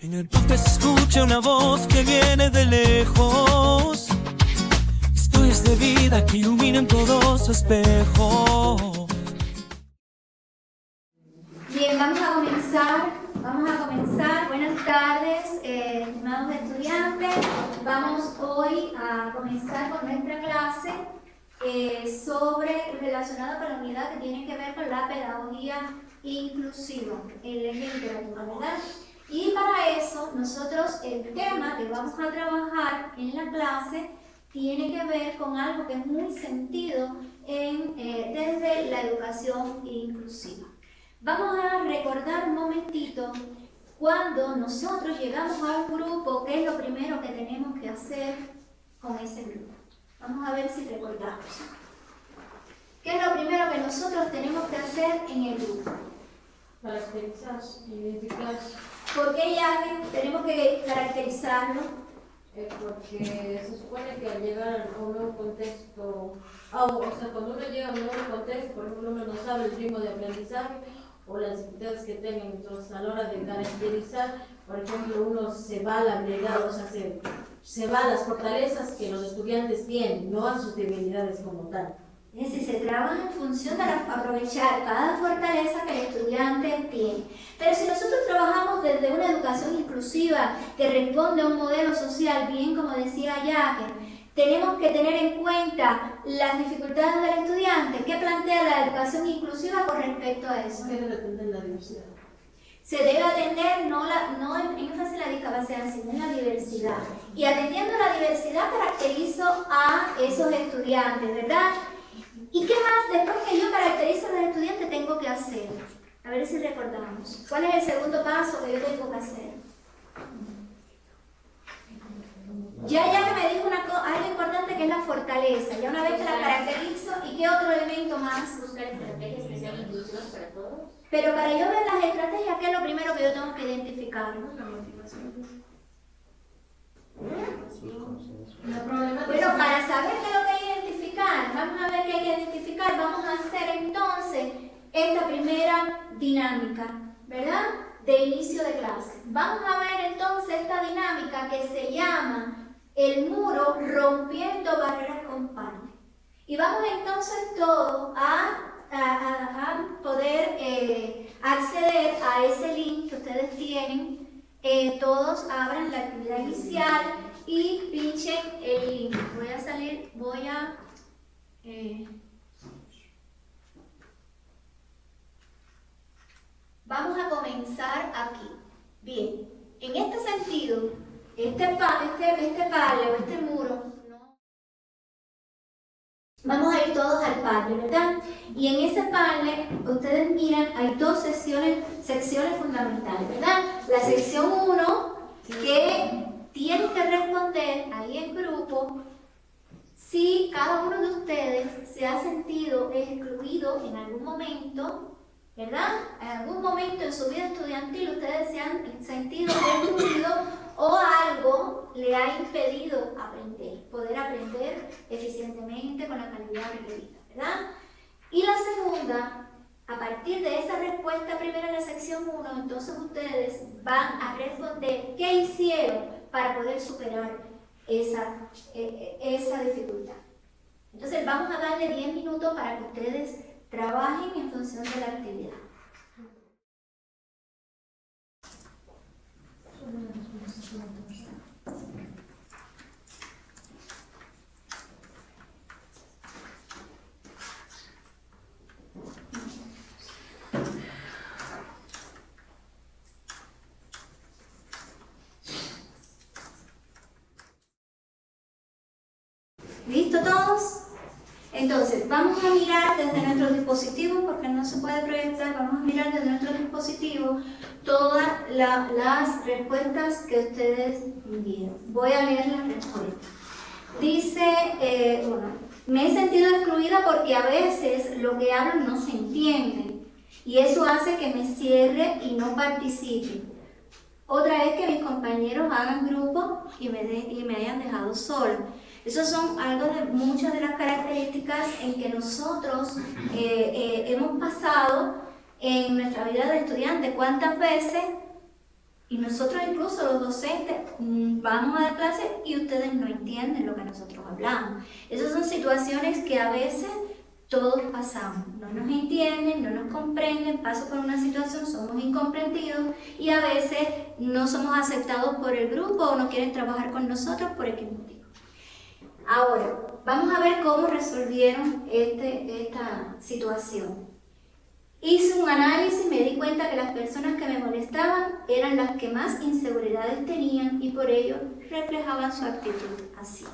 En el bosque se escucha una voz que viene de lejos. Historias de vida que iluminan todos su espejo. Bien, vamos a comenzar. Buenas tardes, estimados estudiantes. Vamos hoy a comenzar con nuestra clase relacionada con la unidad que tiene que ver con la pedagogía inclusiva en lengua y literatura, ¿verdad? Y para eso, nosotros el tema que vamos a trabajar en la clase tiene que ver con algo que es muy sentido desde la educación inclusiva. Vamos a recordar un momentito cuando nosotros llegamos a un grupo, ¿qué es lo primero que tenemos que hacer con ese grupo? Vamos a ver si recordamos. ¿Qué es lo primero que nosotros tenemos que hacer en el grupo? Caracterizar, identificar. ¿Por qué ya tenemos que caracterizarlo? Porque se supone que al llegar a un nuevo contexto, o sea, cuando uno llega a un nuevo contexto, por ejemplo, uno no sabe el ritmo de aprendizaje o las dificultades que tengan, entonces a la hora de caracterizar, por ejemplo, uno se va a la habilidad, o sea, se va a las fortalezas que los estudiantes tienen, no a sus debilidades como tal. Es decir, se trabaja en función de aprovechar cada fortaleza que el estudiante tiene. Pero si nosotros trabajamos desde una educación inclusiva que responde a un modelo social, bien como decía Jacques, tenemos que tener en cuenta las dificultades del estudiante. ¿Qué plantea la educación inclusiva con respecto a eso? Se debe atender la diversidad. Se debe atender no en énfasis en la discapacidad, sino en la diversidad. Y atendiendo la diversidad caracterizo a esos estudiantes, ¿verdad? ¿Y qué más después que yo caracterizo a los estudiantes tengo que hacer? A ver si recordamos. ¿Cuál es el segundo paso que yo tengo que hacer? Ya que me dijo algo importante que es la fortaleza. Ya una vez que la caracterizo, ¿y qué otro elemento más? Buscar estrategias especiales inclusivas para todos. Pero para yo ver las estrategias, ¿qué es lo primero que yo tengo que identificar? La motivación. Bueno, para saber qué es lo que hay que identificar, vamos a ver qué hay que identificar, vamos a hacer entonces esta primera dinámica, ¿verdad? De inicio de clase. Vamos a ver entonces esta dinámica que se llama el muro rompiendo barreras con pan. Y vamos entonces todos a poder acceder a ese link que ustedes tienen. Todos abran la actividad inicial y pinchen el link. Vamos a comenzar aquí. Bien, en este sentido, este padre o este muro, ¿no? Vamos a ir todos al padre, ¿verdad? Y en ese padre, ustedes miran, hay dos secciones fundamentales, ¿verdad? La sección 1, que tiene que responder ahí en grupo si cada uno de ustedes se ha sentido excluido en algún momento, ¿verdad? En algún momento en su vida estudiantil ustedes se han sentido excluidos o algo le ha impedido poder aprender eficientemente con la calidad requerida, ¿verdad? Y la segunda, a partir de esa respuesta primera en la sección 1, entonces ustedes van a responder qué hicieron para poder superar esa dificultad. Entonces vamos a darle 10 minutos para que ustedes trabajen en función de la actividad. ¿Listo todos? Entonces, vamos a mirar desde nuestro dispositivo, porque no se puede proyectar, vamos a mirar desde nuestro dispositivo todas las respuestas que ustedes envían. Voy a leer las respuestas. Dice, me he sentido excluida porque a veces lo que hablo no se entiende y eso hace que me cierre y no participe. Otra es que mis compañeros hagan grupo y me hayan dejado sola. Esas son algo de muchas de las características en que nosotros hemos pasado en nuestra vida de estudiante. ¿Cuántas veces Y nosotros incluso los docentes vamos a dar clases y ustedes no entienden lo que nosotros hablamos. Esas son situaciones que a veces todos pasamos. No nos entienden, no nos comprenden, paso por una situación, somos incomprendidos y a veces no somos aceptados por el grupo o no quieren trabajar con nosotros por X motivo. Ahora, vamos a ver cómo resolvieron esta situación. Hice un análisis y me di cuenta que las personas que me molestaban eran las que más inseguridades tenían y por ello reflejaban su actitud así.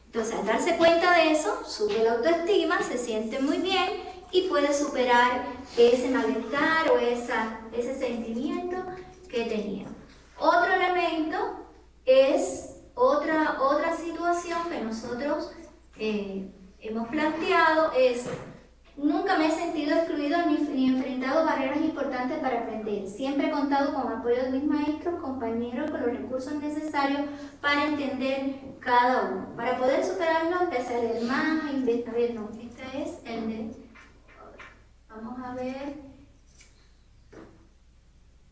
Entonces, al darse cuenta de eso, sube la autoestima, se siente muy bien y puede superar ese malestar o ese sentimiento que tenía. Otro elemento es otra situación que nosotros hemos planteado es: nunca me he sentido excluido ni enfrentado barreras importantes para aprender. Siempre he contado con apoyo de mis maestros, compañeros, con los recursos necesarios para entender cada uno. Para poder superarlo, empecé a leer más, a investigar. A ver, no, este es el de... Vamos a ver...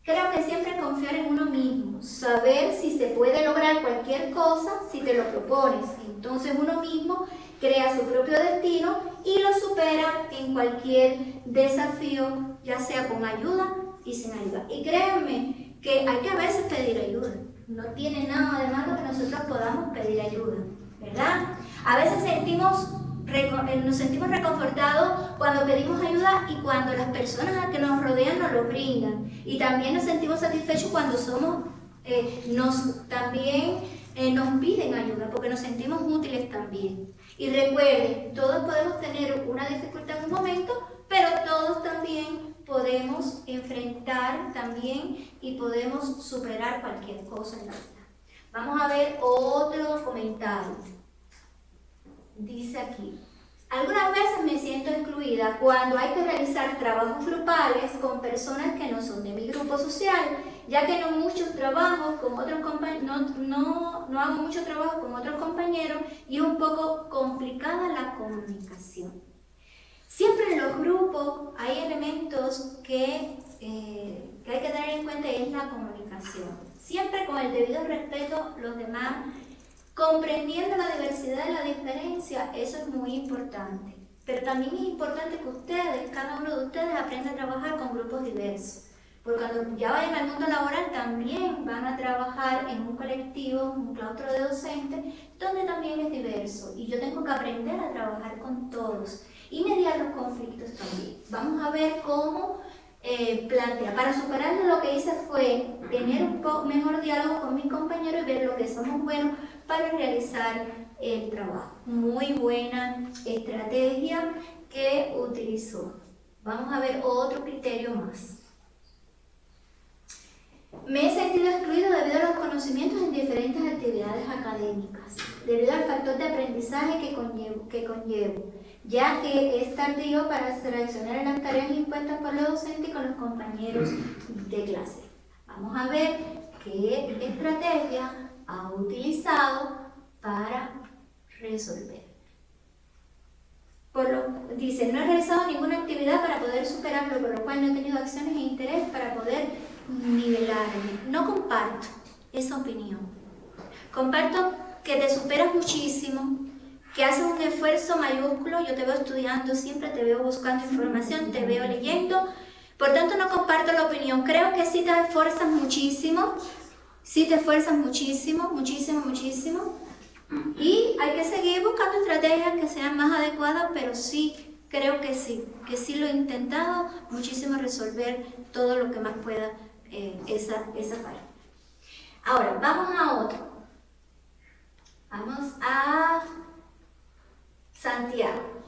Creo que siempre confiar en uno mismo, saber si se puede lograr cualquier cosa si te lo propones. Entonces uno mismo crea su propio destino y lo supera en cualquier desafío, ya sea con ayuda y sin ayuda. Y créanme que hay que a veces pedir ayuda. No tiene nada de malo que nosotros podamos pedir ayuda, ¿verdad? A veces nos sentimos reconfortados cuando pedimos ayuda y cuando las personas que nos rodean nos lo brindan. Y también nos sentimos satisfechos cuando nos piden ayuda, porque nos sentimos útiles también. Y recuerden, todos podemos tener una dificultad en un momento, pero todos también podemos enfrentar también y podemos superar cualquier cosa en la vida. Vamos a ver otro comentario. Dice aquí: algunas veces me siento excluida cuando hay que realizar trabajos grupales con personas que no son de mi grupo social, ya que no hago mucho trabajo con otros compañeros y es un poco complicada la comunicación. Siempre en los grupos hay elementos que hay que tener en cuenta y es la comunicación. Siempre con el debido respeto a los demás, comprendiendo la diversidad y la diferencia, eso es muy importante. Pero también es importante que ustedes, cada uno de ustedes, aprenda a trabajar con grupos diversos. Porque cuando ya vayan al mundo laboral también van a trabajar en un colectivo, un claustro de docentes, donde también es diverso. Y yo tengo que aprender a trabajar con todos y mediar los conflictos también. Vamos a ver cómo plantea. Para superarlo, lo que hice fue tener un mejor diálogo con mis compañeros y ver lo que somos buenos para realizar el trabajo. Muy buena estrategia que utilizó. Vamos a ver otro criterio más. Me he sentido excluido debido a los conocimientos en diferentes actividades académicas, debido al factor de aprendizaje que conllevo, ya que es tardío para seleccionar en las tareas impuestas por los docentes y con los compañeros de clase. Vamos a ver qué estrategia ha utilizado para resolver. Dice: no he realizado ninguna actividad para poder superarlo, por lo cual no he tenido acciones e interés para poder nivelarme. No comparto esa opinión. Comparto que te superas muchísimo, que haces un esfuerzo mayúsculo. Yo te veo estudiando, siempre te veo buscando información, te veo leyendo. Por tanto, no comparto la opinión. Creo que sí te esfuerzas muchísimo, muchísimo. Y hay que seguir buscando estrategias que sean más adecuadas, pero sí, creo que sí lo he intentado muchísimo resolver todo lo que más pueda esa parte. Ahora, vamos a otro. Vamos a Santiago.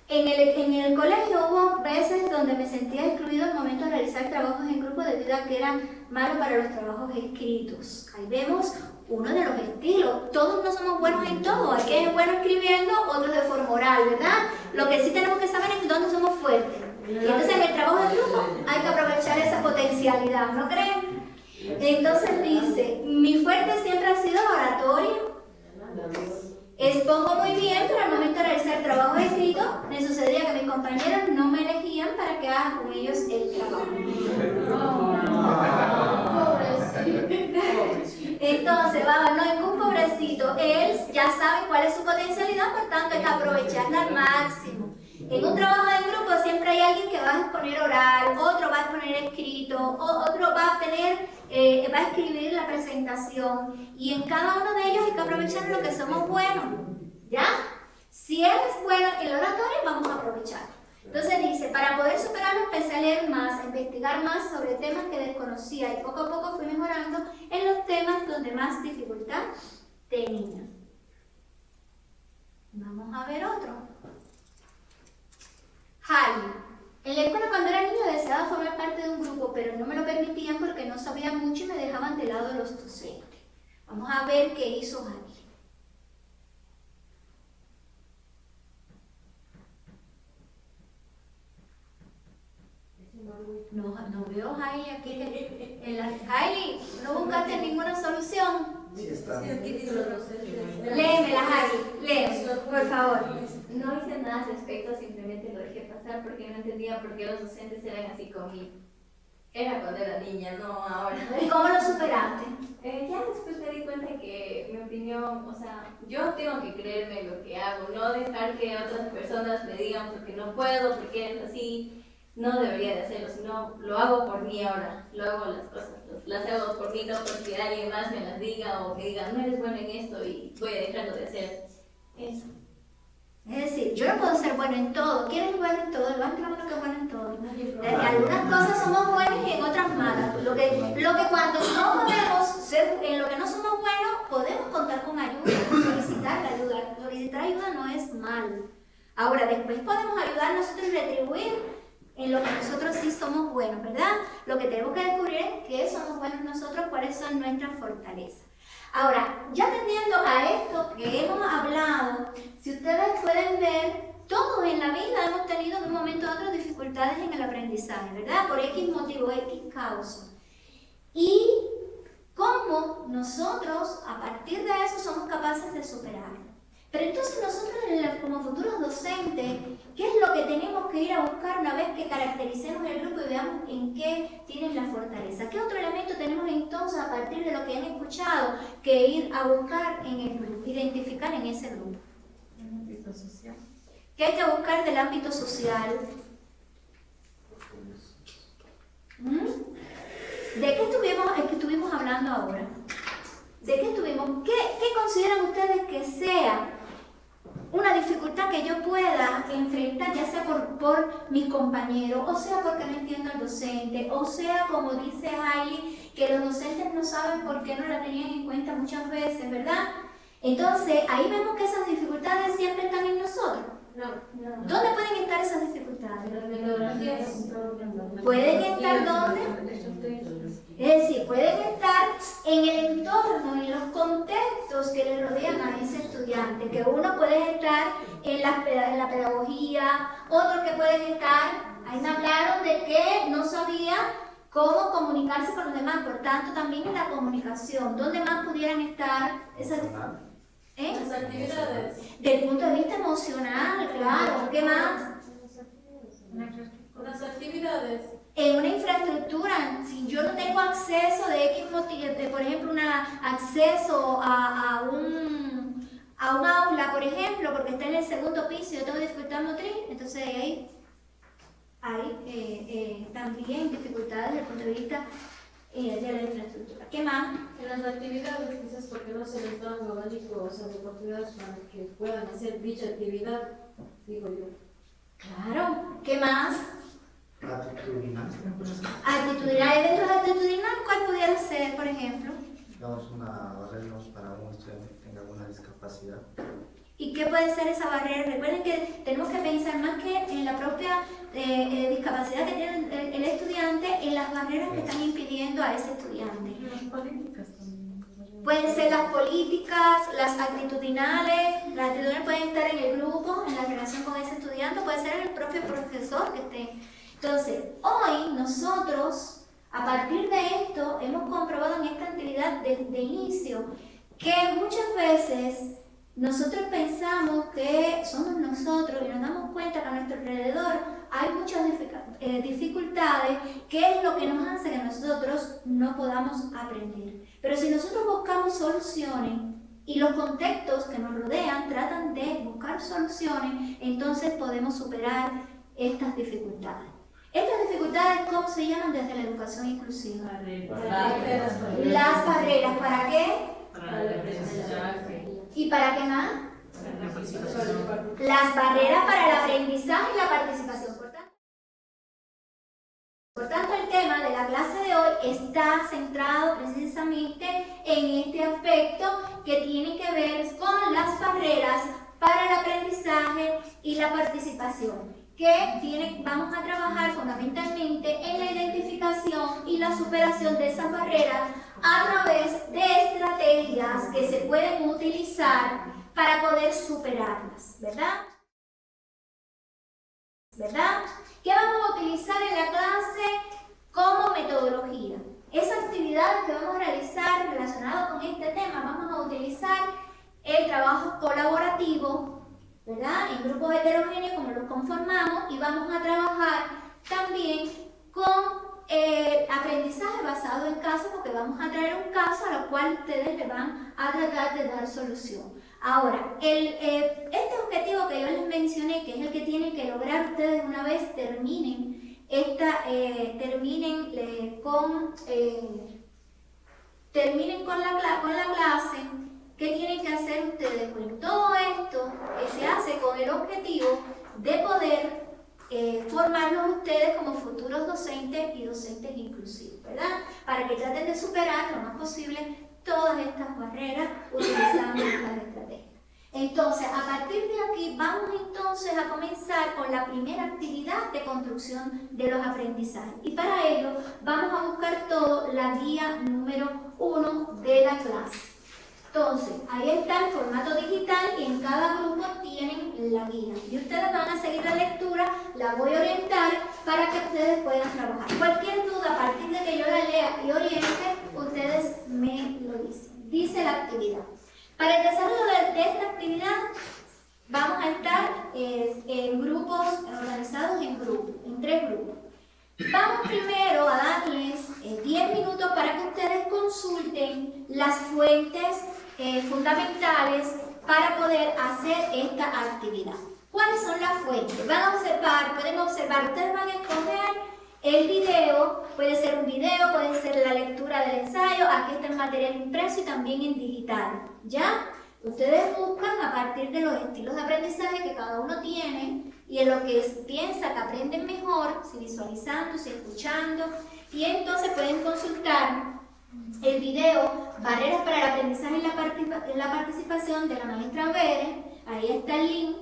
En el colegio hubo veces donde me sentía excluido al momento de realizar trabajos en grupo debido a que era malo para los trabajos escritos. Ahí vemos uno de los estilos. Todos no somos buenos en todo. Hay que ser bueno escribiendo, otros de forma oral, ¿verdad? Lo que sí tenemos que saber es dónde somos fuertes. Y entonces en el trabajo de grupo hay que aprovechar esa potencialidad, ¿no creen? Entonces dice: mi fuerte siempre ha sido la oratoria. Expongo muy bien, pero al momento de realizar trabajos escritos, me sucedía que mis compañeros no me elegían para que haga con ellos el trabajo. Entonces, vamos, no es un pobrecito, él ya sabe cuál es su potencialidad, por tanto hay que aprovecharla al máximo. En un trabajo de grupo siempre hay alguien que va a exponer oral, otro va a exponer escrito, otro va a va a escribir la presentación, y en cada uno de ellos hay que aprovechar lo que somos buenos, ¿ya? Si él es bueno en la oratoria, vamos a aprovechar. Entonces dice, para poder superarlo empecé a leer más, a investigar más sobre temas que desconocía y poco a poco fui mejorando en los temas donde más dificultad tenía. Vamos a ver otro. Jaime. En la escuela cuando era niño deseaba formar parte de un grupo, pero no me lo permitían porque no sabía mucho y me dejaban de lado los docentes. Vamos a ver qué hizo Jaime. No veo Jaime aquí. Jaime, no buscaste ninguna solución. Sí, está. Léemela, Jaime, léeme, por favor. No hice nada al respecto, simplemente lo dejé pasar porque no entendía por qué los docentes eran así conmigo. Era cuando era niña, no ahora. ¿Y cómo lo superaste? Ya después me di cuenta que mi opinión, o sea, yo tengo que creerme lo que hago, no dejar que otras personas me digan porque no puedo, porque es así. No debería de hacerlo, sino lo hago por mí ahora, lo hago las cosas, las hago por mí, no porque alguien más me las diga o me diga, no eres bueno en esto y voy a dejarlo de hacer. Eso. Es decir, yo no puedo ser bueno en todo. ¿Quién es bueno en todo? Levanta la mano que es bueno en todo. En algunas cosas somos buenos y en otras malas. Lo que cuando no podemos ser, en lo que no somos buenos, podemos contar con ayuda, solicitar ayuda. Solicitar ayuda no es malo. Ahora, después podemos ayudar nosotros y retribuir en lo que nosotros sí somos buenos, ¿verdad? Lo que tenemos que descubrir es qué somos buenos nosotros, cuáles son nuestras fortalezas. Ahora, ya atendiendo a esto que hemos hablado, si ustedes pueden ver, todos en la vida hemos tenido de un momento a otro dificultades en el aprendizaje, ¿verdad? Por X motivo, X causa. Y cómo nosotros, a partir de eso, somos capaces de superarlo. Pero entonces nosotros como futuros docentes, ¿qué es lo que tenemos que ir a buscar una vez que caractericemos el grupo y veamos en qué tienen la fortaleza? ¿Qué otro elemento tenemos entonces a partir de lo que han escuchado que ir a buscar en el grupo, identificar en ese grupo? El ámbito social. ¿Qué hay que buscar del ámbito social? ¿De qué estuvimos hablando ahora? ¿De qué estuvimos? ¿Qué consideran ustedes que sea una dificultad que yo pueda enfrentar, ya sea por mis compañeros, o sea porque no entiendo al docente, o sea como dice Hailey, que los docentes no saben por qué no la tenían en cuenta muchas veces, ¿verdad? Entonces, ahí vemos que esas dificultades siempre están en nosotros. No. ¿Dónde pueden estar esas dificultades? Las metodologías. ¿Pueden estar dónde? Es decir, pueden estar en el entorno, en los contextos que le rodean a ese estudiante, que uno puede estar en la pedagogía, otros que pueden estar, ahí me hablaron de que no sabía cómo comunicarse con los demás, por tanto también en la comunicación, ¿dónde más pudieran estar esas Las actividades. Desde el punto de vista emocional, claro, ¿qué más? Las actividades. En una infraestructura, si yo no tengo acceso de X motivo, por ejemplo, acceso a un aula, por ejemplo, porque está en el segundo piso y yo tengo dificultad motriz, entonces ahí hay también dificultades desde el punto de vista de la infraestructura. ¿Qué más? En las actividades, quizás porque no se les da un abanico, o sea, de oportunidades para que puedan hacer dicha actividad, digo yo. Claro. ¿Qué más? Actitudinal. Actitudinal. Dentro de actitudinal, ¿cuál pudiera ser, por ejemplo? Digamos, arreglos para un estudiante que tenga alguna discapacidad. ¿Y qué puede ser esa barrera? Recuerden que tenemos que pensar más que en la propia discapacidad que tiene el estudiante, en las barreras que están impidiendo a ese estudiante. Las políticas también. Pueden ser las políticas, las actitudinales pueden estar en el grupo, en la relación con ese estudiante, puede ser el propio profesor que esté. Entonces, hoy nosotros, a partir de esto, hemos comprobado en esta actividad de inicio que muchas veces nosotros pensamos que somos nosotros y nos damos cuenta que a nuestro alrededor hay muchas dificultades, que es lo que nos hace que nosotros no podamos aprender. Pero si nosotros buscamos soluciones y los contextos que nos rodean tratan de buscar soluciones, entonces podemos superar estas dificultades. Estas dificultades, ¿cómo se llaman desde la educación inclusiva? Las barreras. ¿Para qué? Para el aprendizaje. ¿Y para qué más? Las barreras para el aprendizaje y la participación. Por tanto, el tema de la clase de hoy está centrado precisamente en este aspecto que tiene que ver con las barreras para el aprendizaje y la participación, vamos a trabajar fundamentalmente en la identificación y la superación de esas barreras a través de estrategias que se pueden utilizar para poder superarlas, ¿verdad? ¿Qué vamos a utilizar en la clase como metodología? Esas actividades que vamos a realizar relacionadas con este tema, vamos a utilizar el trabajo colaborativo, ¿verdad? En grupos heterogéneos como los conformamos, y vamos a trabajar también con aprendizaje basado en casos, porque vamos a traer un caso a lo cual ustedes le van a tratar de dar solución. Ahora, este objetivo que yo les mencioné, que es el que tienen que lograr ustedes una vez terminen con la clase, ¿qué tienen que hacer ustedes? Bueno, todo esto se hace con el objetivo de poder formarlos ustedes como futuros docentes y docentes inclusivos, ¿verdad? Para que traten de superar lo más posible todas estas barreras utilizando estas estrategias. Entonces, a partir de aquí vamos entonces a comenzar con la primera actividad de construcción de los aprendizajes, y para ello vamos a buscar todo la guía número 1 de la clase. Entonces, ahí está el formato digital y en cada grupo tienen la guía. Y ustedes van a seguir la lectura, la voy a orientar para que ustedes puedan trabajar. Cualquier duda a partir de que yo la lea y oriente, ustedes me lo dicen. Dice la actividad. Para el desarrollo de esta actividad, vamos a estar en grupos, organizados en 3 grupos. Vamos primero a darles 10 minutos para que ustedes consulten las fuentes fundamentales para poder hacer esta actividad. ¿Cuáles son las fuentes? Pueden observar, ustedes van a escoger el video, puede ser un video, puede ser la lectura del ensayo, aquí está el material impreso y también en digital, ¿ya? Ustedes buscan a partir de los estilos de aprendizaje que cada uno tiene y en lo que piensa que aprenden mejor, si visualizando, si escuchando, y entonces pueden consultar el video Barreras para el aprendizaje y la participación de la maestra Vélez, ahí está el link,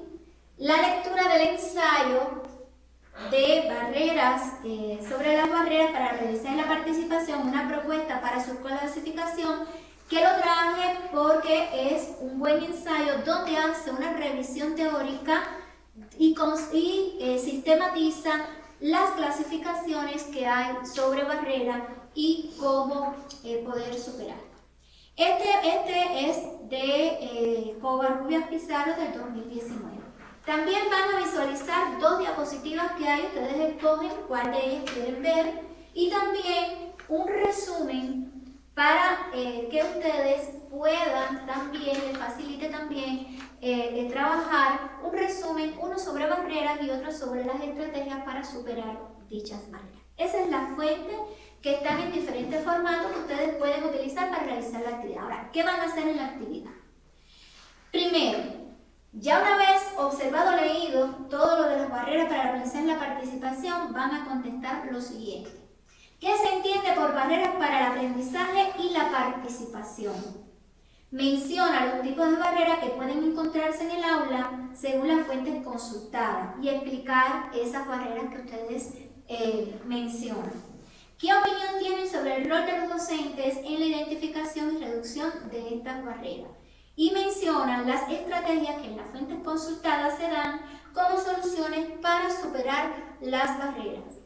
la lectura del ensayo de barreras, sobre las barreras para el aprendizaje y la participación, una propuesta para su clasificación, que lo traje porque es un buen ensayo donde hace una revisión teórica y sistematiza las clasificaciones que hay sobre barreras y cómo poder superar. Este es de Covarrubias Pizarro del 2019. También van a visualizar 2 diapositivas que hay, ustedes escogen cuál de ellas quieren ver, y también un resumen para que ustedes puedan también, les facilite también trabajar un resumen, uno sobre barreras y otro sobre las estrategias para superar dichas barreras. Esa es la fuente, que están en diferentes formatos que ustedes pueden utilizar para realizar la actividad. Ahora, ¿qué van a hacer en la actividad? Primero, ya una vez observado, leído todo lo de las barreras para realizar la participación, van a contestar lo siguiente. ¿Qué se entiende por barreras para el aprendizaje y la participación? Menciona los tipos de barreras que pueden encontrarse en el aula según las fuentes consultadas y explicar esas barreras que ustedes mencionan. ¿Qué opinión tienen sobre el rol de los docentes en la identificación y reducción de estas barreras? Y mencionan las estrategias que en las fuentes consultadas se dan como soluciones para superar las barreras.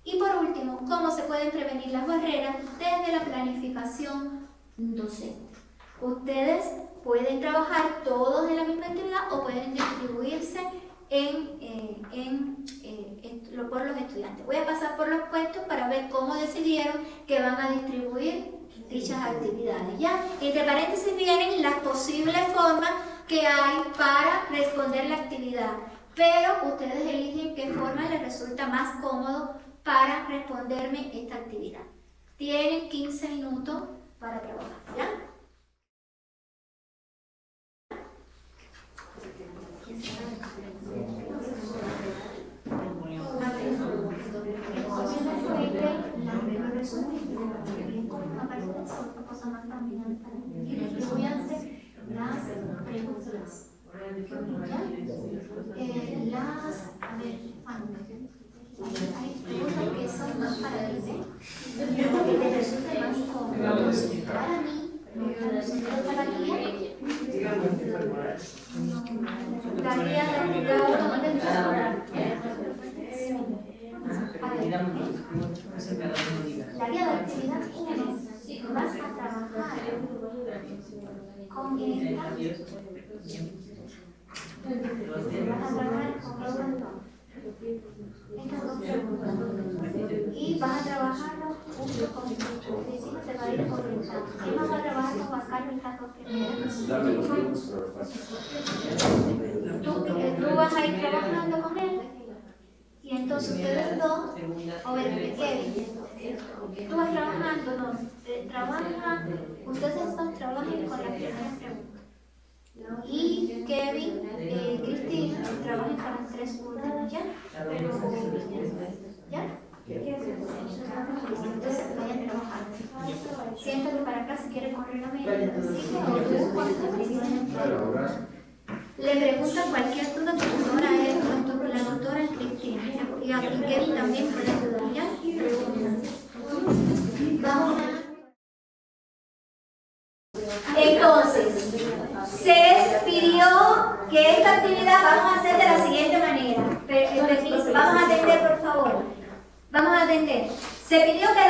Y por último, cómo se pueden prevenir las barreras desde la planificación docente. Ustedes pueden trabajar todos en la misma actividad o pueden distribuirse por los estudiantes. Voy a pasar por los puestos para ver cómo decidieron que van a distribuir dichas actividades. ¿Ya? Entre paréntesis vienen las posibles formas que hay para responder la actividad, pero ustedes eligen qué forma les resulta más cómodo para responderme esta actividad. Tienen 15 minutos para trabajar, ¿ya? Hay preguntas que son más para ti, que te resulte más cómodo. Para mí, para ti, la guía de actividad la guía de actividad 1 vas a trabajar con esta. Vas a trabajar con estas dos preguntas y vas a trabajarlo junto con tu vecino, te va a ir orientando. ¿Qué vamos a trabajar con Juan Carlos estas dos primeras? Tú vas a ir trabajando con él y entonces ustedes dos, obviamente Kevin, tú vas trabajando, ustedes dos trabajan con la primera pregunta. Y Kevin, Cristina, trabajan con las tres últimas, ¿ya? ¿Ya? Entonces vayan trabajando. Siento que para acá se quiere correr la mente, le preguntan cualquier duda, profesora, la doctora Cristina. Y aquí Kevin también puede ayudar, ¿ya? Vamos a... Entonces, se les pidió que esta actividad vamos a hacer de la siguiente manera. Vamos a atender, por favor. Vamos a atender. Se pidió que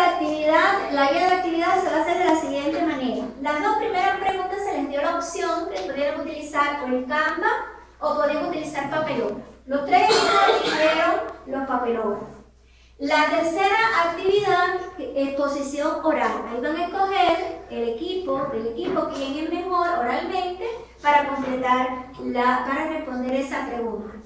la guía de actividad se va a hacer de la siguiente manera. Las dos primeras preguntas se les dio la opción que pudieran utilizar o el Canva o podían utilizar papelógrafo. Los tres eligieron los papelógrafos. La tercera actividad, exposición oral. Ahí van a escoger el equipo quién es mejor oralmente para para responder esa pregunta.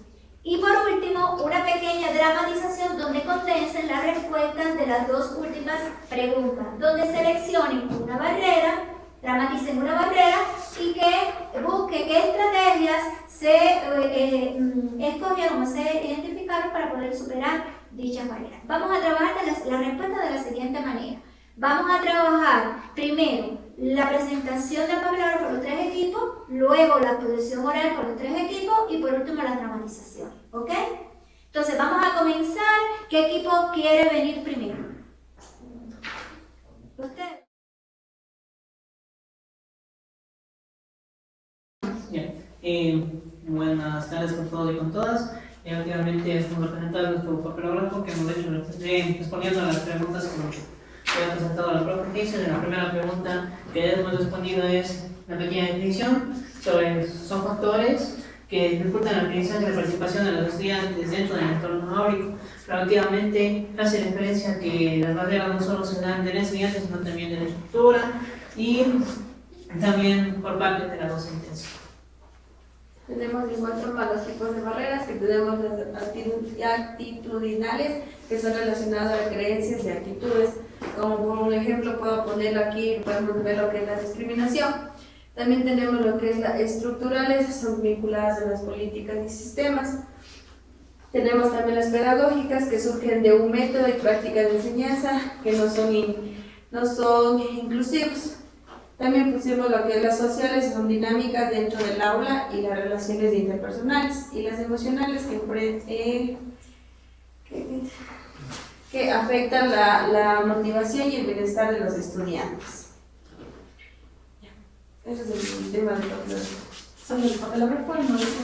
Y por último, una pequeña dramatización donde condensen las respuestas de las dos últimas preguntas, donde seleccionen una barrera, dramaticen una barrera y que busquen qué estrategias se escogieron o se identificaron para poder superar dichas barreras. Vamos a trabajar la respuesta de la siguiente manera. Vamos a trabajar primero la presentación del papelógrafo por los tres equipos, luego la exposición oral por los tres equipos y por último la dramatización. ¿Ok? Entonces vamos a comenzar. ¿Qué equipo quiere venir primero? ¿Usted? Bien. Buenas tardes con todos y con todas. Últimamente estamos presentando nuestro papelógrafo que hemos hecho respondiendo a las preguntas que nos ha presentado la profe Hazel. La primera pregunta que hemos respondido es la pequeña definición son factores que dificultan el aprendizaje y la participación de los estudiantes dentro del entorno áurico. Relativamente hace referencia a que las barreras no solo se dan del estudiante sino también de la estructura y también por parte de la docencia. Tenemos de igual forma los tipos de barreras, que tenemos las actitudinales, que son relacionadas a creencias y actitudes. Como por un ejemplo puedo ponerlo aquí, podemos ver lo que es la discriminación. También tenemos lo que es las estructurales, son vinculadas a las políticas y sistemas. Tenemos también las pedagógicas, que surgen de un método y práctica de enseñanza que no son inclusivos. También pusimos lo que es las sociales, son dinámicas dentro del aula y las relaciones interpersonales, y las emocionales que afectan la motivación y el bienestar de los estudiantes. Ese es el tema del papelógrafo.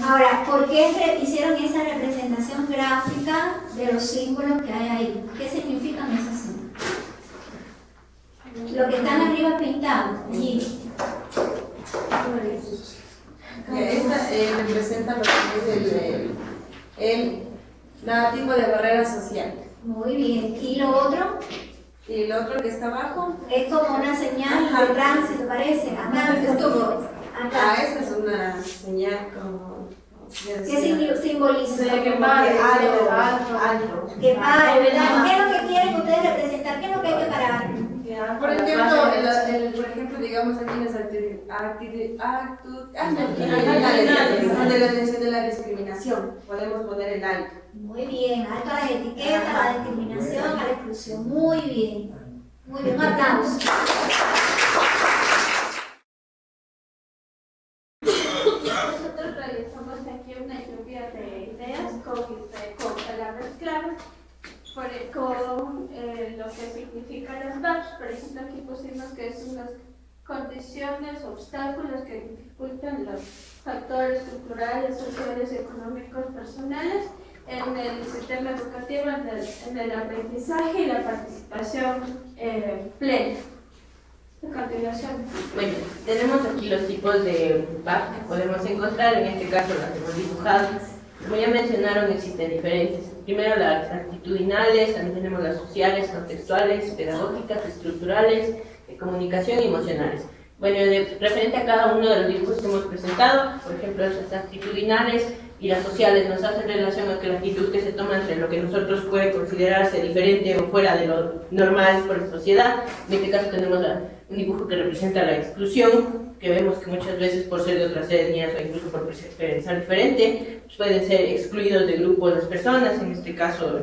Ahora, ¿por qué hicieron esa representación gráfica de los símbolos que hay ahí? ¿Qué significan esos símbolos? Lo que están arriba pintado, allí. representa lo que es el tipo de barrera social. Muy bien. ¿Y lo otro? Y el otro que está abajo, Es como una señal de tránsito, parece. Acá es como, acá. esta es una señal como, ¿Qué simboliza? que pare, alto. Que pare, ¿verdad? ¿Qué es lo que quieren ustedes representar? ¿Qué es lo que hay que parar? Por ejemplo, digamos aquí en las donde la atención de la discriminación, podemos poner el alto. Muy bien, alto a las etiquetas, a la discriminación, a la exclusión. Muy bien. Muy bien, un aplauso. Nosotros realizamos aquí una lluvia de ideas con palabras claves, con lo que significan las BACs. Por ejemplo, aquí pusimos que son las condiciones, obstáculos que dificultan los factores culturales, sociales y económicos personales en el sistema educativo, en el aprendizaje y la participación plena. A continuación. Bueno, tenemos aquí los tipos de BAC que podemos encontrar, en este caso las hemos dibujado. Como ya mencionaron, existen diferentes. Primero las actitudinales, también tenemos las sociales, contextuales, pedagógicas, estructurales, de comunicación y emocionales. Bueno, referente a cada uno de los dibujos que hemos presentado, por ejemplo, las actitudinales y las sociales nos hacen relación a que la actitud que se toma entre lo que nosotros puede considerarse diferente o fuera de lo normal por la sociedad. En este caso tenemos un dibujo que representa la exclusión, que vemos que muchas veces por ser de otras etnias o incluso por pensar diferente, pues pueden ser excluidos de grupos las personas. En este caso,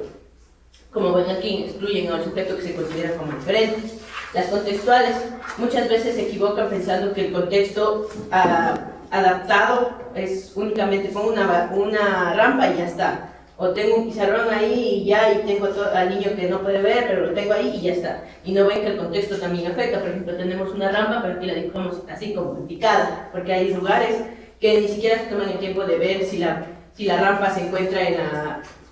como ven aquí, excluyen al sujeto que se considera como diferente. Las contextuales muchas veces se equivocan pensando que el contexto adaptado es únicamente pongo una rampa y ya está, o tengo un pizarrón ahí y ya, y tengo al niño que no puede ver, pero lo tengo ahí y ya está, y no ven que el contexto también afecta. Por ejemplo, tenemos una rampa, pero aquí la dibujamos así como en picada, porque hay lugares que ni siquiera se toman el tiempo de ver si la rampa se encuentra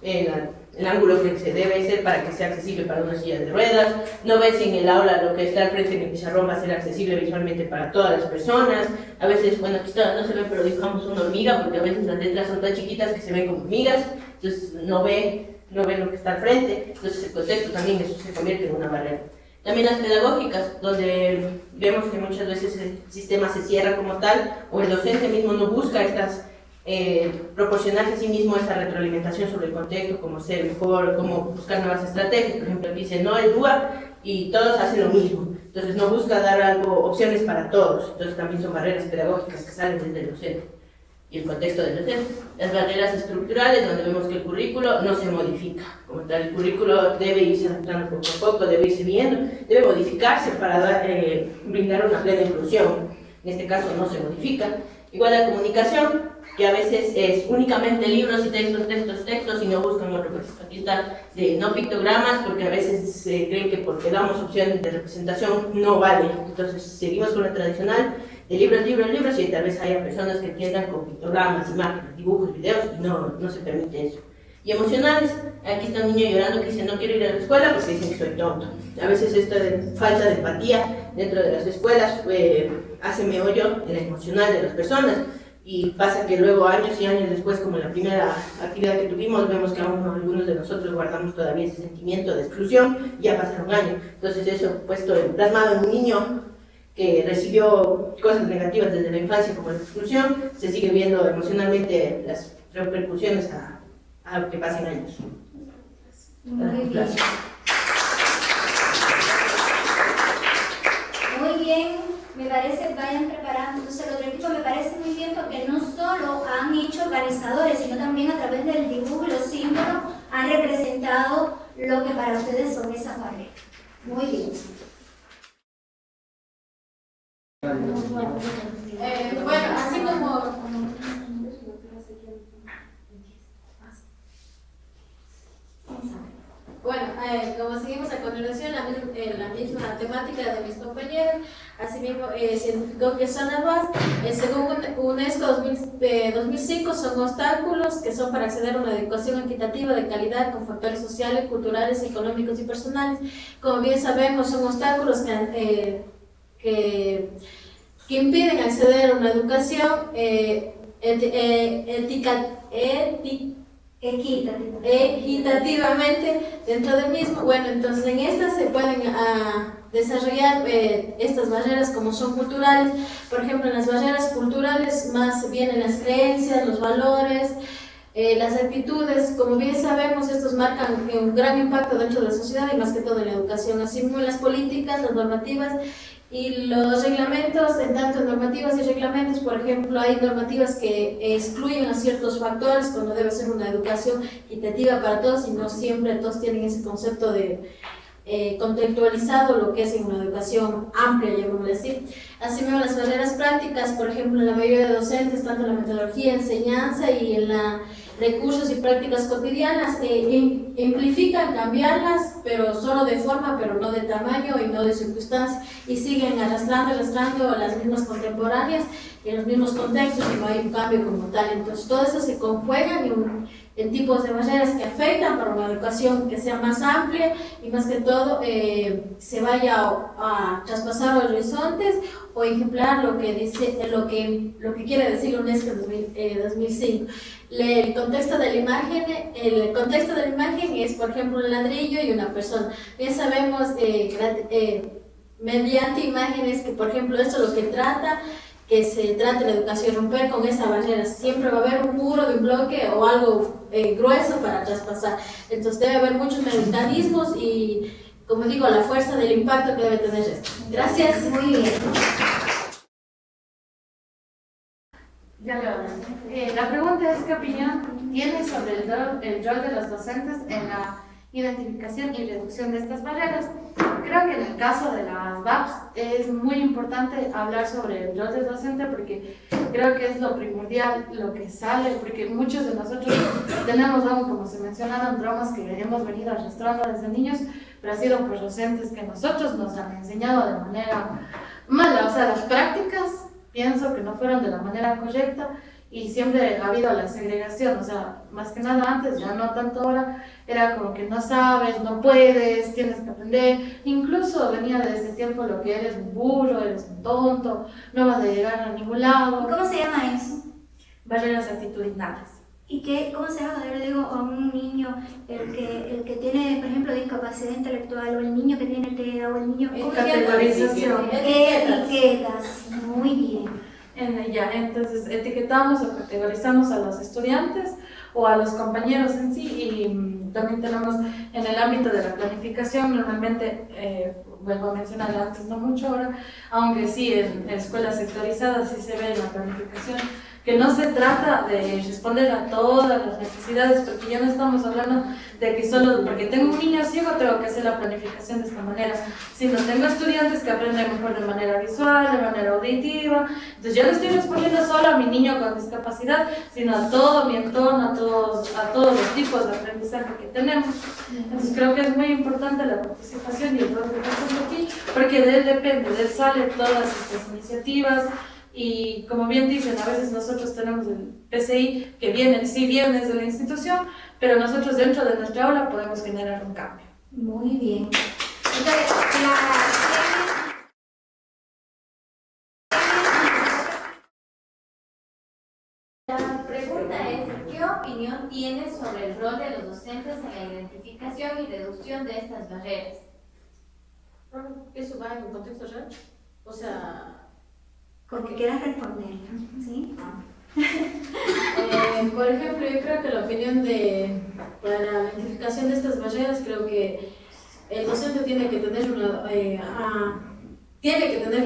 en el ángulo que se debe ser para que sea accesible para una silla de ruedas. No ves si en el aula lo que está al frente en el pizarrón va a ser accesible visualmente para todas las personas. A veces, bueno, aquí está, no se ve, pero dibujamos una hormiga, porque a veces las letras son tan chiquitas que se ven como hormigas, entonces no ve lo que está al frente. Entonces el contexto también eso se convierte en una barrera. También las pedagógicas, donde vemos que muchas veces el sistema se cierra como tal, o el docente mismo no busca proporcionarse a sí mismo esta retroalimentación sobre el contexto, cómo ser mejor, cómo buscar nuevas estrategias. Por ejemplo, aquí dice no el lugar y todos hacen lo mismo, entonces no busca dar opciones para todos. Entonces también son barreras pedagógicas que salen desde el docente y el contexto del docente. Las barreras estructurales, donde vemos que el currículo no se modifica como tal. El currículo debe irse adaptando poco a poco, debe irse viendo, debe modificarse para brindar una plena inclusión. En este caso no se modifica. Igual la comunicación, que a veces es únicamente libros y textos, y no buscan otro. Aquí está de no pictogramas, porque a veces creen que porque damos opciones de representación no vale. Entonces seguimos con la tradicional de libros, y tal vez haya personas que entiendan con pictogramas, imágenes, dibujos, videos, y no se permite eso. Y emocionales, aquí está un niño llorando que dice no quiero ir a la escuela porque dicen que soy tonto. A veces esta falta de empatía dentro de las escuelas hace meollo en el emocional de las personas, y pasa que luego años y años después, como en la primera actividad que tuvimos, vemos que aún algunos de nosotros guardamos todavía ese sentimiento de exclusión. Ya pasaron años, entonces eso plasmado en un niño que recibió cosas negativas desde la infancia como la exclusión, se sigue viendo emocionalmente las repercusiones a que pasen años. Muy bien. Muy bien, me parece que vayan preparando. Entonces, el otro equipo me parece muy bien porque no solo han hecho organizadores, sino también a través del dibujo y los símbolos han representado lo que para ustedes son esas barreras. Muy bien. Bueno, así como seguimos a continuación la misma temática de mis compañeros, asimismo científicos que son ambas, según UNESCO 2005 son obstáculos que son para acceder a una educación equitativa de calidad con factores sociales, culturales, económicos y personales. Como bien sabemos, son obstáculos que impiden acceder a una educación equitativamente dentro del mismo. Bueno, entonces en estas se pueden desarrollar estas barreras como son culturales. Por ejemplo, en las barreras culturales más vienen las creencias, los valores, las actitudes. Como bien sabemos, estos marcan un gran impacto dentro de la sociedad y más que todo en la educación, así como en las políticas, las normativas y los reglamentos. En tanto normativas y reglamentos, por ejemplo, hay normativas que excluyen a ciertos factores cuando debe ser una educación equitativa para todos y no siempre todos tienen ese concepto de contextualizado lo que es en una educación amplia, llamémosle así. Asimismo, las barreras prácticas, por ejemplo, en la mayoría de docentes, tanto en la metodología, enseñanza y en la recursos y prácticas cotidianas, implican cambiarlas, pero solo de forma, pero no de tamaño y no de circunstancia, y siguen arrastrando a las mismas contemporáneas y en los mismos contextos y no hay un cambio como tal. Entonces, todo eso se conjuegan en tipos de barreras que afectan para una educación que sea más amplia y más que todo se vaya a traspasar horizontes o ejemplar lo que dice lo que quiere decir la UNESCO 2005. El contexto de la imagen es, por ejemplo, un ladrillo y una persona. Ya sabemos mediante imágenes que, por ejemplo, esto es lo que se trata la educación, romper con esa barrera. Siempre va a haber un muro de un bloque o algo grueso para traspasar. Entonces debe haber muchos mecanismos y, como digo, la fuerza del impacto que debe tener esto. Gracias. Muy bien. Ya le hablo. La pregunta es: ¿qué opinión tienes sobre el rol de los docentes en la identificación y reducción de estas barreras? Creo que en el caso de las VAPs es muy importante hablar sobre el rol del docente porque creo que es lo primordial, lo que sale, porque muchos de nosotros tenemos aún, como se mencionaron, traumas que hemos venido arrastrando desde niños, pero ha sido por docentes que nosotros nos han enseñado de manera mala, o sea, las prácticas pienso que no fueron de la manera correcta y siempre ha habido la segregación, o sea, más que nada antes, ya no tanto ahora, era como que no sabes, no puedes, tienes que aprender, incluso venía desde ese tiempo lo que eres un burro, eres un tonto, no vas a llegar a ningún lado. ¿Y cómo se llama eso? Barreras actitudinales. ¿Y cómo se llama? Yo le digo a un niño, el que tiene, por ejemplo, discapacidad intelectual, o el niño que tiene TEA, o el niño... Categorización. Etiquetas. Muy bien. Entonces etiquetamos o categorizamos a los estudiantes o a los compañeros en sí y también tenemos en el ámbito de la planificación, normalmente, vuelvo a mencionar antes, no mucho ahora, aunque sí en escuelas sectorizadas sí se ve en la planificación, que no se trata de responder a todas las necesidades, porque ya no estamos hablando de que solo porque tengo un niño ciego tengo que hacer la planificación de esta manera, sino tengo estudiantes que aprenden mejor de manera visual, de manera auditiva, entonces yo no estoy respondiendo solo a mi niño con discapacidad, sino a todo mi entorno, a todos los tipos de aprendizaje que tenemos. Entonces creo que es muy importante la participación y el rol del docente aquí, porque de él depende, de él salen todas estas iniciativas. Y como bien dicen, a veces nosotros tenemos el PCI que viene desde la institución, pero nosotros dentro de nuestra aula podemos generar un cambio. Muy bien. La pregunta es: ¿qué opinión tienes sobre el rol de los docentes en la identificación y reducción de estas barreras? ¿Eso va en un contexto real? O sea... Como quieras responder, ¿sí? Por ejemplo, yo creo que la opinión para la identificación de estas barreras, creo que el docente tiene que tener una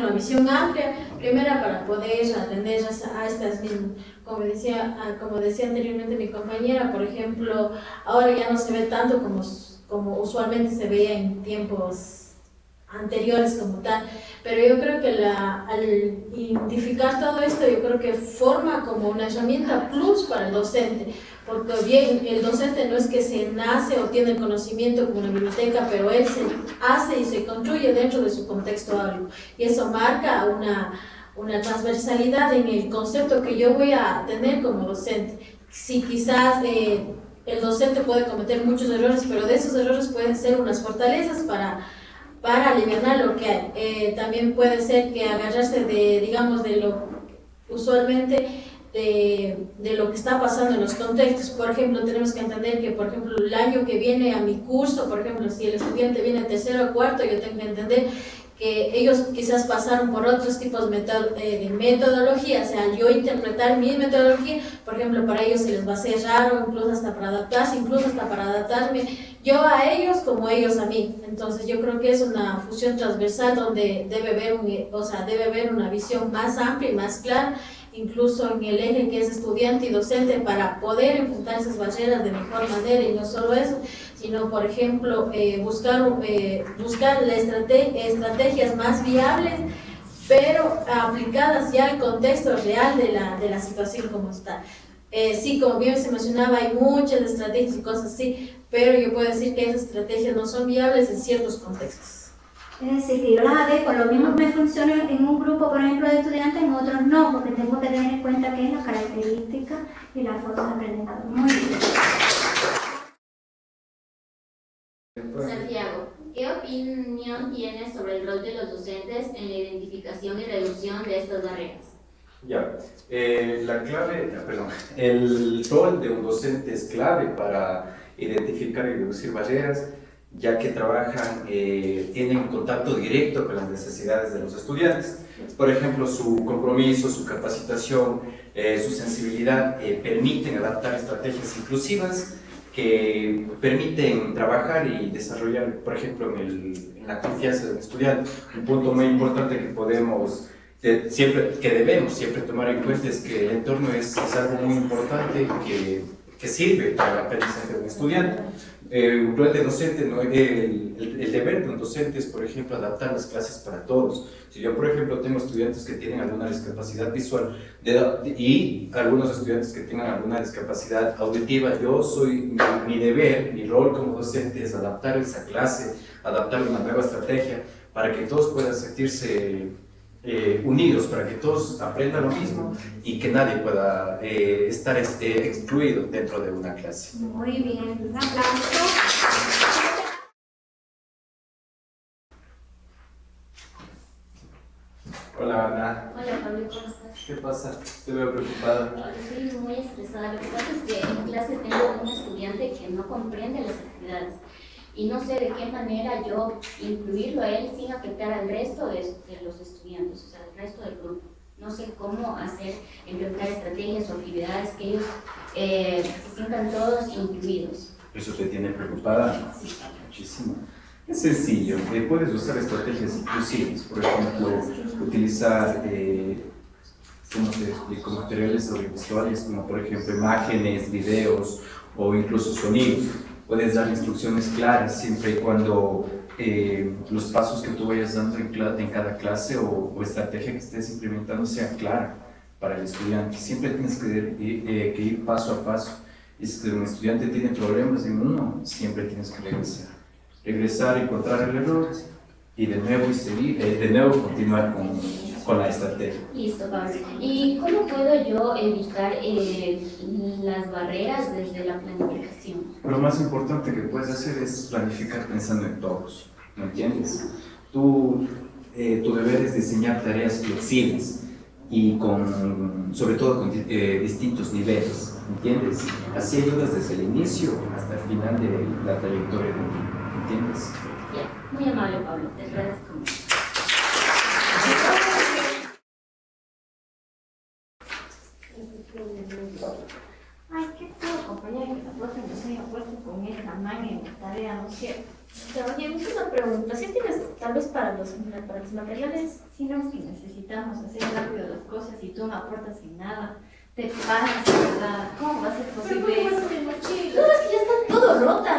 visión amplia, primero para poder atender a estas mismas, como decía anteriormente mi compañera, por ejemplo, ahora ya no se ve tanto como usualmente se veía en tiempos anteriores como tal, pero yo creo que al identificar todo esto, yo creo que forma como una herramienta plus para el docente, porque bien, el docente no es que se nace o tiene el conocimiento como una biblioteca, pero él se hace y se construye dentro de su contexto áurico, y eso marca una transversalidad en el concepto que yo voy a tener como docente. Si quizás el docente puede cometer muchos errores, pero de esos errores pueden ser unas fortalezas para aliviar lo que hay. También puede ser que agarrarse de lo usualmente de lo que está pasando en los contextos. Por ejemplo, tenemos que entender que, por ejemplo, el año que viene a mi curso, por ejemplo, si el estudiante viene tercero o cuarto, yo tengo que entender que ellos quizás pasaron por otros tipos de metodología, o sea, yo interpretar mi metodología, por ejemplo, para ellos se les va a hacer raro, incluso hasta para adaptarse, incluso hasta para adaptarme yo a ellos como ellos a mí. Entonces yo creo que es una fusión transversal donde debe haber una visión más amplia y más clara, incluso en el eje que es estudiante y docente, para poder enfrentar esas barreras de mejor manera. Y no solo eso, sino, por ejemplo, buscar estrategias más viables, pero aplicadas ya al contexto real de la situación como está. Sí, como bien se mencionaba, hay muchas estrategias y cosas así, pero yo puedo decir que esas estrategias no son viables en ciertos contextos. Es decir, que yo las adecuo, lo mismo me funciona en un grupo, por ejemplo, de estudiantes, en otros no, porque tengo que tener en cuenta que es la característica y la forma de aprendizaje. Muy bien. Santiago, ¿qué opinión tienes sobre el rol de los docentes en la identificación y reducción de estas barreras? Ya, el rol de un docente es clave para identificar y reducir barreras, ya que trabajan, tienen contacto directo con las necesidades de los estudiantes. Por ejemplo, su compromiso, su capacitación, su sensibilidad permiten adaptar estrategias inclusivas que permiten trabajar y desarrollar, por ejemplo, en la confianza del estudiante. Un punto muy importante que debemos siempre tomar en cuenta es que el entorno es algo muy importante que sirve para el aprendizaje de un estudiante. Un rol de docente, el deber de un docente es, por ejemplo, adaptar las clases para todos. Si yo, por ejemplo, tengo estudiantes que tienen alguna discapacidad visual y algunos estudiantes que tengan alguna discapacidad auditiva, mi deber, mi rol como docente es adaptar esa clase, adaptar una nueva estrategia para que todos puedan sentirse unidos, para que todos aprendan lo mismo y que nadie pueda estar excluido dentro de una clase. Muy bien, un aplauso. Hola Ana. Hola Pablo, ¿cómo estás? ¿Qué pasa? Te veo preocupada. Estoy muy estresada. Lo que pasa es que en clase tengo un estudiante que no comprende las actividades y no sé de qué manera yo incluirlo a él sin afectar al resto de los estudiantes, o sea, al resto del grupo. No sé cómo implementar estrategias o actividades que ellos se sientan todos incluidos. ¿Eso te tiene preocupada? Sí. Muchísimo. Es sencillo, puedes usar estrategias inclusivas, por ejemplo, utilizar, ¿cómo te explico?, materiales audiovisuales como por ejemplo imágenes, videos o incluso sonidos. Puedes dar instrucciones claras siempre y cuando los pasos que tú vayas dando en cada clase o estrategia que estés implementando sea clara para el estudiante. Siempre tienes que ir paso a paso. Y si un estudiante tiene problemas en uno, siempre tienes que regresar, encontrar el error y de nuevo continuar con la estrategia. Listo, Pablo. ¿Y cómo puedo yo evitar las barreras desde la planificación? Lo más importante que puedes hacer es planificar pensando en todos, ¿me entiendes? Tu deber es diseñar tareas flexibles y sobre todo con distintos niveles, ¿entiendes? Así ayudas desde el inicio hasta el final de la trayectoria de ti, ¿entiendes? Bien, muy amable Pablo, te agradezco mucho. Ay, qué feo, compañera, que la profe no se haya puesto con el tamaño en la tarea, ¿no es cierto? Pero, oye, es una pregunta. ¿Sí tienes, tal vez para los materiales, si no es que necesitamos hacer rápido las cosas y tú no aportas en nada? Te pasas, ¿verdad? ¿Cómo va a ser posible ¿Pero cómo eso? vas a mi mochila? No, es que ya está todo rota.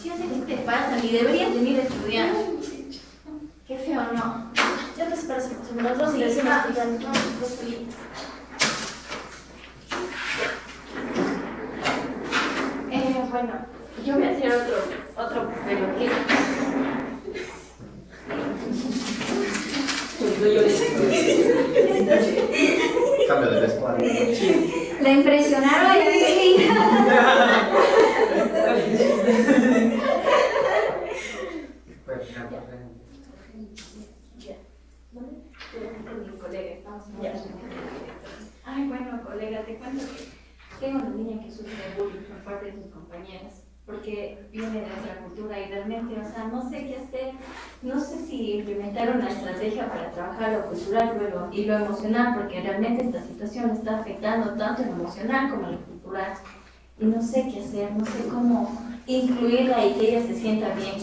Sí, así que te pasa, ni deberías venir a estudiar. Qué feo, ¿no? Ya te esperas como las dos y le decimos que ya no, dos solitas. Bueno, yo voy a hacer otro pelotito. Cambio de vestuario. La impresionaron y Ay, bueno, colega, te cuento que tengo una niña que sufre bullying por parte de sus compañeras, porque viene de otra cultura y realmente, o sea, no sé qué hacer, no sé si implementar una estrategia para trabajar lo cultural y lo emocional, porque realmente esta situación está afectando tanto lo emocional como lo cultural. Y no sé qué hacer, no sé cómo incluirla y que ella se sienta bien.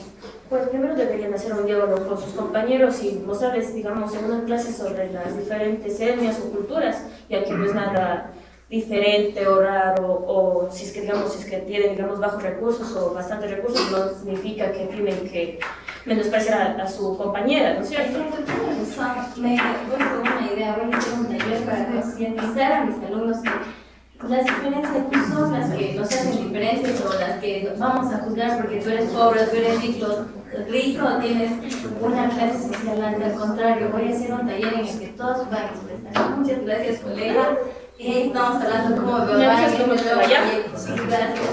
Pues primero deberían hacer un diálogo con sus compañeros y mostrarles, digamos, en una clase sobre las diferentes etnias o culturas, ya que no es nada diferente o raro, o si es que, digamos, si es que tienen, digamos, bajos recursos o bastantes recursos, no significa que tienen que menospreciar a su compañera, ¿no es cierto? Me voy con una idea, voy a hacer un taller para concientizar a mis alumnos que las diferencias no son las que nos hacen diferentes o las que vamos a juzgar porque tú eres pobre, tú eres rico o tienes una clase social alta. Al contrario, voy a hacer un taller en el que todos van a expresar. Muchas gracias, colega. Y ahí estamos hablando cómo van a hacer un nuevo proyecto. Sí, gracias.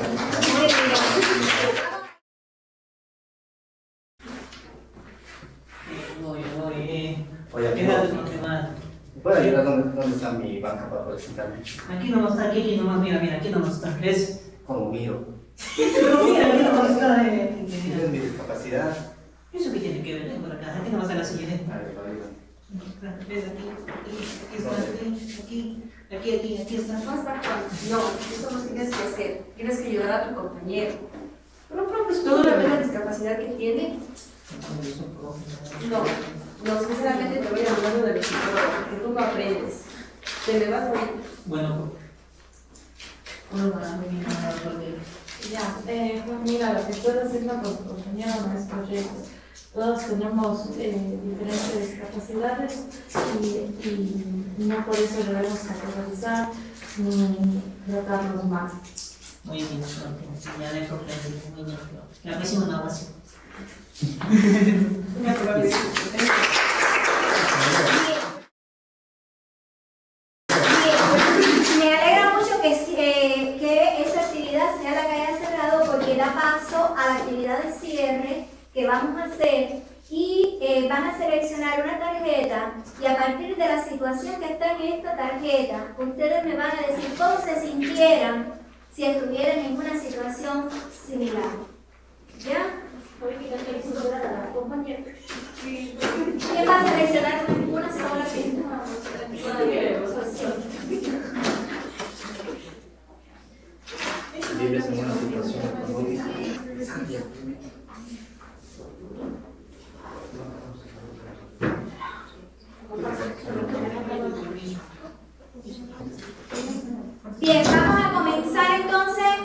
Muy bien. Oye, Quédate motivado. ¿puedo ayudar dónde está mi banca para presentarme? Aquí nomás está, aquí nomás, mira, aquí nomás está, ¿ves? Como miro. Pero mira, aquí nomás está, ¿Tienes mi discapacidad? Eso que tiene que ver por acá, aquí nomás está la silla, A ver, ¿ves? Aquí está. No, eso no tienes que hacer. Tienes que ayudar a tu compañero. Pero profe, ¿Tú no ves la discapacidad que tiene? No, sinceramente te voy a hablar de los psicólogos, porque tú no aprendes. Te me vas a ir. Bueno, Ya, pues mira, lo que puedo decirle con tu compañero no es correcto. Todos tenemos diferentes discapacidades y no por eso debemos categorizar ni tratarlos mal. muy bien, ya de comprender, muy bien. La próxima no va así. Me alegra mucho que esta actividad sea la que haya cerrado porque da paso a la actividad de cierre que vamos a hacer y van a seleccionar una tarjeta y a partir de la situación que está en esta tarjeta, ustedes me van a decir cómo se sintieran si estuvieran en una situación similar. ¿Ya? ¿Quién va a seleccionar una sola Vives en una situación económica. Bien, vamos a comenzar entonces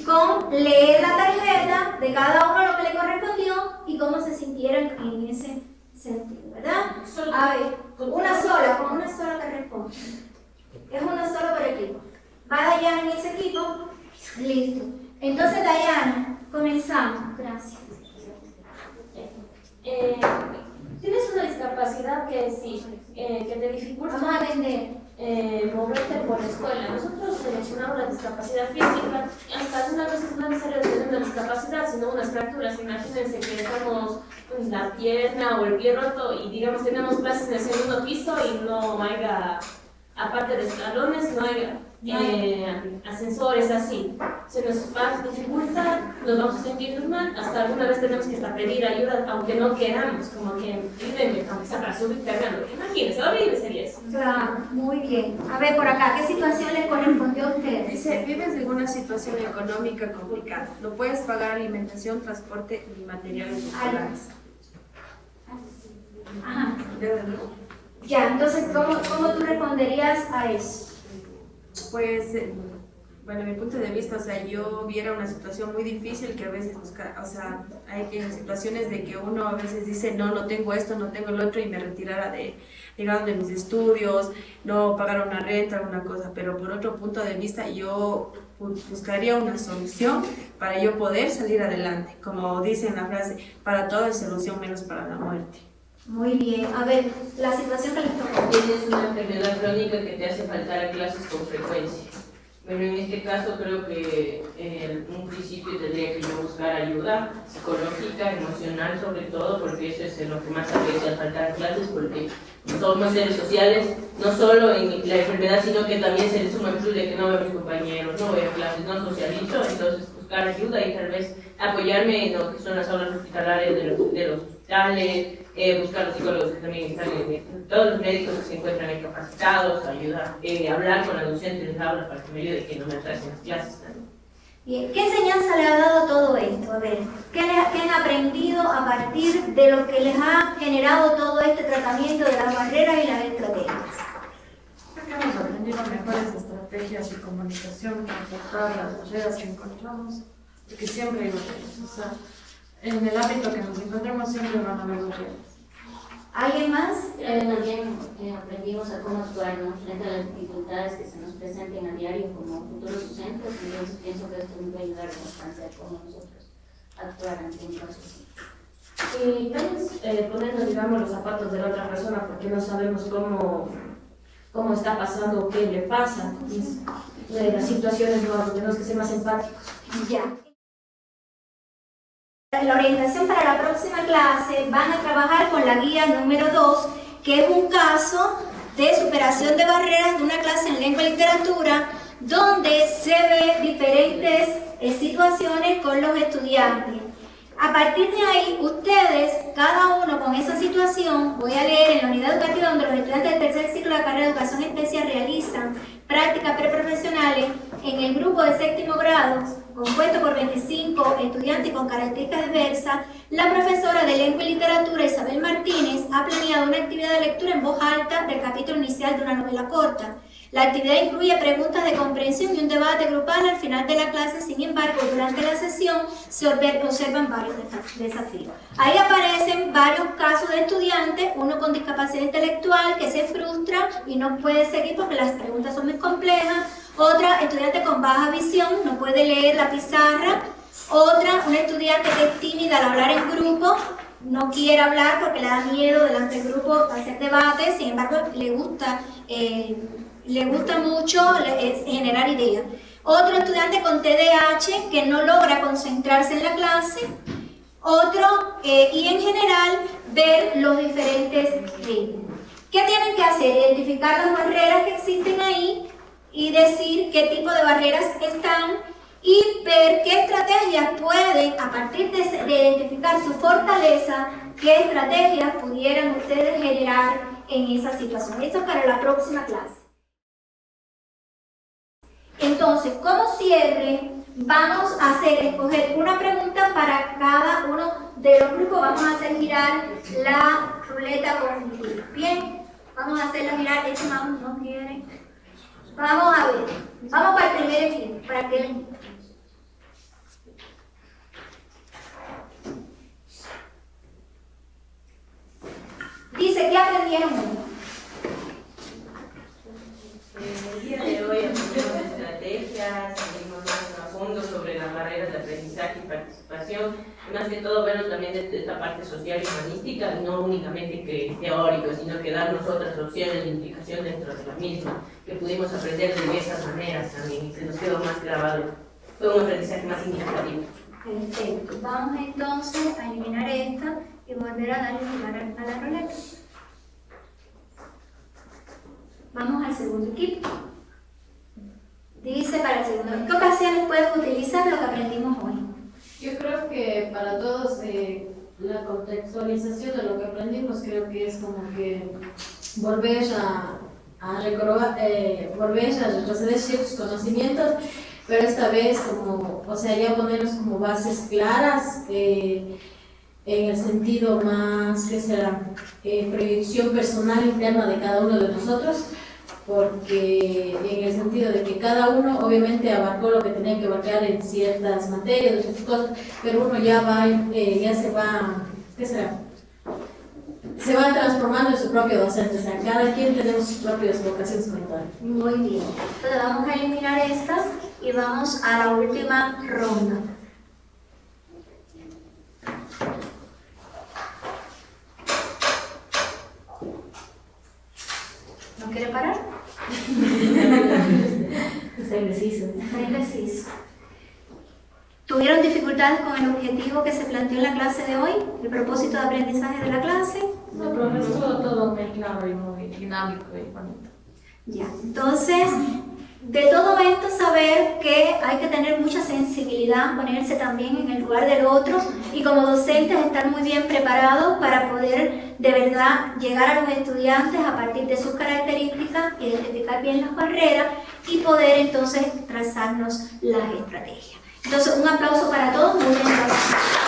con leer la tarjeta de cada uno lo que le correspondió y cómo se sintieron en ese sentido, ¿verdad? A ver, con una sola que responde. Es una sola por equipo. ¿Va Dayana en ese equipo? Listo. Entonces, Dayana, comenzamos. Gracias. Tienes una discapacidad que sí, que te dificulta. Vamos a atender. Moverte por la escuela. Nosotros seleccionamos la discapacidad física. Hasta algunas veces no es necesario tener una discapacidad, sino unas fracturas. Imagínense que dejamos la pierna o el pie roto y digamos tenemos clases en el segundo piso y no haya, aparte de escalones, no haya ascensores así. Se nos va a dificultar, nos vamos a sentir mal, hasta alguna vez tenemos que hasta pedir ayuda, aunque no queramos, como que pídeme, aunque sea para subir cargando. Imagínense, horrible sería eso. Claro, muy bien. A ver, por acá, ¿qué situación les correspondió a ustedes? Dice, vives en una situación económica complicada. No puedes pagar alimentación, transporte ni materiales escolares. Ajá. Ya, entonces, ¿cómo tú responderías a eso? Pues, bueno, mi punto de vista, o sea, yo viera una situación muy difícil que a veces busca, o sea, hay situaciones de que uno a veces dice, no tengo esto, no tengo lo otro y me retirara digamos, de mis estudios, no pagar una renta, alguna cosa, pero por otro punto de vista yo buscaría una solución para yo poder salir adelante, como dice en la frase, para todo hay solución menos para la muerte. Muy bien. A ver, la situación que les tocó. Tienes una enfermedad crónica que te hace faltar a clases con frecuencia. Bueno, en este caso creo que en un principio tendría que yo buscar ayuda psicológica, emocional sobre todo, porque eso es lo que más aprecia al faltar clases, porque somos seres sociales, no solo en la enfermedad, sino que también se le suma el plus de que no veo a mis compañeros, no voy a clases, no socializo, entonces buscar ayuda y tal vez apoyarme en lo que son las aulas hospitalarias de los hospitales, buscar los psicólogos que también están todos los médicos que se encuentran incapacitados, ayudar, hablar con la docente de las aulas para que me ayude, que no me atrasen las clases también. Bien, ¿qué enseñanza le ha dado todo esto? A ver, ¿qué han aprendido a partir de lo que les ha generado todo este tratamiento de las barreras y las estrategias? Creo que hemos aprendido mejores estrategias y comunicación para tratar las barreras que encontramos, porque siempre hay barreras. O sea, en el ámbito que nos encontremos siempre van a haber barreras. ¿Alguien más? También aprendimos a cómo actuar, ¿no?, frente a las dificultades que se nos presenten a diario como futuros docentes, entonces pienso que esto nos va a ayudar bastante a cómo nosotros actuar ante un caso así. Y también ponernos, digamos, los zapatos de la otra persona, porque no sabemos cómo está pasando o qué le pasa. Entonces, las situaciones nuevas, tenemos que ser más empáticos. Ya. En la orientación para la próxima clase van a trabajar con la guía número 2, que es un caso de superación de barreras de una clase en lengua y literatura, donde se ve diferentes situaciones con los estudiantes. A partir de ahí, ustedes, cada uno con esa situación, voy a leer en la unidad educativa donde los estudiantes del tercer ciclo de la carrera de Educación Especial realizan prácticas preprofesionales en el grupo de séptimo grado, compuesto por 25 estudiantes con características diversas. La profesora de Lengua y Literatura, Isabel Martínez, ha planeado una actividad de lectura en voz alta del capítulo inicial de una novela corta. La actividad incluye preguntas de comprensión y un debate grupal al final de la clase. Sin embargo, durante la sesión se observan varios desafíos. Ahí aparecen varios casos de estudiantes, uno con discapacidad intelectual que se frustra y no puede seguir porque las preguntas son muy complejas. Otra, estudiante con baja visión, no puede leer la pizarra. Otra, una estudiante que es tímida al hablar en grupo, no quiere hablar porque le da miedo delante del grupo hacer debates, sin embargo le gusta mucho generar ideas. Otro estudiante con TDAH que no logra concentrarse en la clase. Otro, y en general, ver los diferentes ritmos. ¿Qué tienen que hacer? Identificar las barreras que existen ahí y decir qué tipo de barreras están y ver qué estrategias pueden, a partir de identificar su fortaleza, qué estrategias pudieran ustedes generar en esa situación. Esto es para la próxima clase. Entonces, como cierre, vamos a escoger una pregunta para cada uno de los grupos. Vamos a hacer girar la ruleta cognitiva. Bien, vamos a hacerla girar. Este mouse no quiere. Vamos a ver. Vamos para el primer equipo, para que dice, ¿qué aprendieron hoy? El día de hoy aprendimos estrategias, aprendimos más a fondo sobre las barreras de aprendizaje y participación, y más que todo verlo también desde esta parte social y humanística, y no únicamente que teórico, sino que darnos otras opciones de implicación dentro de la misma, que pudimos aprender de diversas maneras también, y se nos quedó más grabado. Fue un aprendizaje más significativo. Perfecto. Vamos entonces a eliminar esta y volver a darle lugar a la ruleta. Vamos al segundo equipo. Dice para el segundo. ¿En qué ocasiones puedes utilizar lo que aprendimos hoy? Yo creo que para todos la contextualización de lo que aprendimos creo que es como que volver a retroceder ciertos conocimientos, pero esta vez como, o sea, ya ponernos como bases claras en el sentido más, ¿qué será? Proyección personal interna de cada uno de nosotros, porque en el sentido de que cada uno obviamente abarcó lo que tenía que abarcar en ciertas materias, en ciertas cosas, pero uno ya se va, ¿qué será? Se va transformando en su propio docente, o sea, cada quien tenemos sus propias vocaciones mentales. Muy bien. Entonces vamos a eliminar estas y vamos a la última ronda. ¿No quiere parar? Está indeciso. Está indeciso. ¿Tuvieron dificultades con el objetivo que se planteó en la clase de hoy? ¿El propósito de aprendizaje de la clase? No, pero estuvo todo muy claro y muy dinámico y bonito. Ya, entonces, de todo esto saber que hay que tener mucha sensibilidad, ponerse también en el lugar del otro y como docentes estar muy bien preparados para poder de verdad llegar a los estudiantes a partir de sus características, identificar bien las barreras y poder entonces trazarnos las estrategias. Entonces, un aplauso para todos, muy bien trabajados.